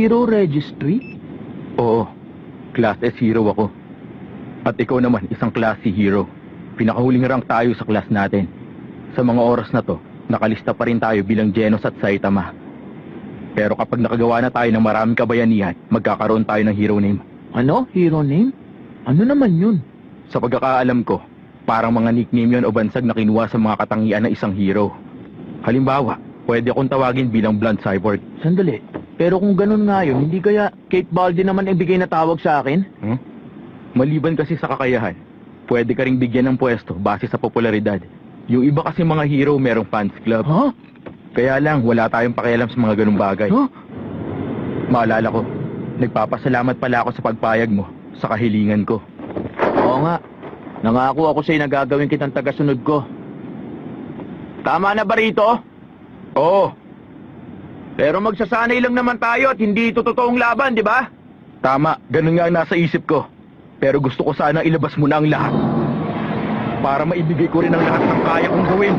Hero Registry? Oo, Class S hero ako. At ikaw naman, isang Class C hero. Pinakahuling rank tayo sa class natin. Sa mga oras na to, nakalista pa rin tayo bilang Genos at Saitama. Pero kapag nakagawa na tayo ng maraming kabayanihan, magkakaroon tayo ng hero name. Ano? Hero name? Ano naman yun? Sa pagkakaalam ko, parang mga nickname yon o bansag na kinuha sa mga katangian ng isang hero. Halimbawa, pwede akong tawagin bilang Blunt Cyborg. Sandali. Pero kung ganun nga yun, hindi kaya Kate Baldi naman ibigay na tawag sa akin? Maliban kasi sa kakayahan, pwede ka ring bigyan ng pwesto base sa popularidad. Yung iba kasi mga hero merong fans club. Huh? Kaya lang, wala tayong pakialam sa mga ganung bagay. Huh? Maalala ko, nagpapasalamat pala ako sa pagpayag mo, sa kahilingan ko. Oo nga. Nangako ako sa'yo na gagawin kitang tagasunod ko. Tama na ba rito? Oo, Pero magsasanay lang naman tayo at hindi ito totoong laban, di ba? tama, ganun nga ang nasa isip ko. Pero gusto ko sana ilabas mo na ang lahat. Para maibigay ko rin ang lahat ng kaya kong gawin.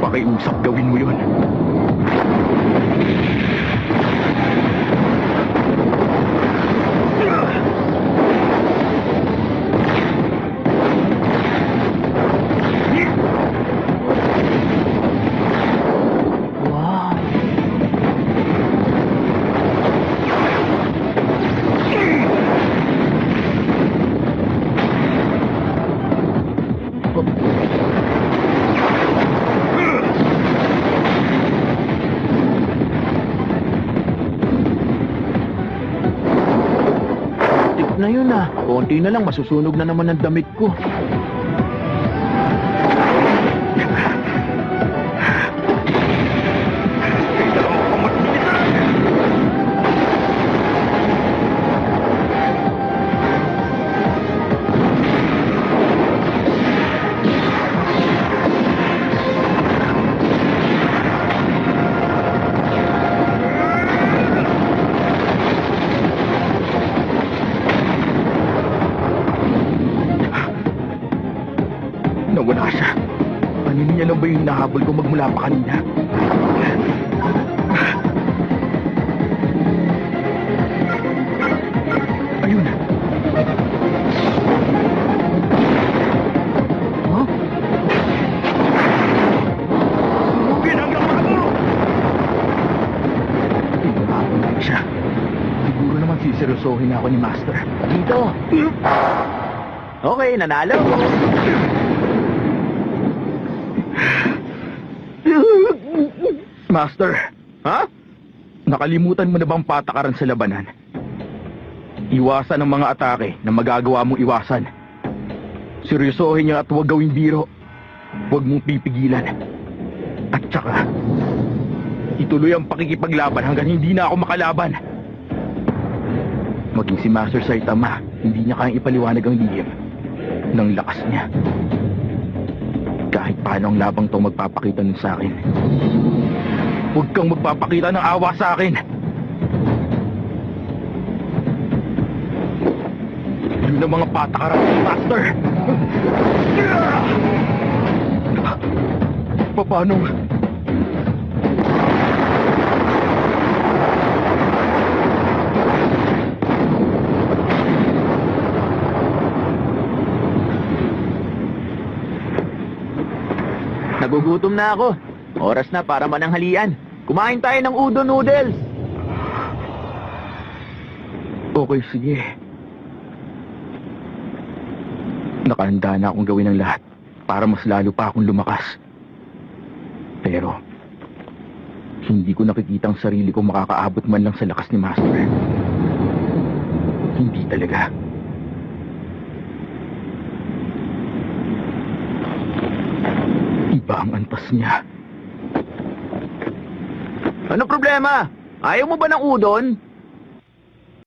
Pakiusap, gawin mo yun. Wow. Tip na yun ah. Konti na lang, masusunog na naman ang damit ko. Nawala siya. Kanina niya lang ba yung nahabol ko magmula pa kanina? Ayun. Huh? Sunugin hanggang makatulog! Hinahabol din siya. Siguro naman siseryosohin ako ni Master. Dito. Okay, nanalo. Master, Ha? nakalimutan mo na bang patakaran sa labanan? Iwasan ang mga atake na magagawa mong iwasan. Seryosohin niya at huwag gawing biro. Huwag mong pipigilan. At saka, ituloy ang pakikipaglaban hanggang hindi na ako makalaban. Maging si Master Saitama, hindi niya kayang ipaliwanag ang lihim ng lakas niya. Kahit paano ang labang to magpapakita nun sa akin. Huwag kang magpapakita ng awa sa akin. Yun ang mga patakaran ng Master. Paano? Nagugutom na ako. Oras na para mananghalian. Kumain tayo ng udon noodles. Okay, sige. Nakahanda na akong gawin ang lahat para mas lalo pa akong lumakas. Pero, hindi ko nakikita ang sarili ko makakaabot man lang sa lakas ni Master. Hindi talaga. Iba ang antas niya. Ano problema? Ayaw mo ba ng udon?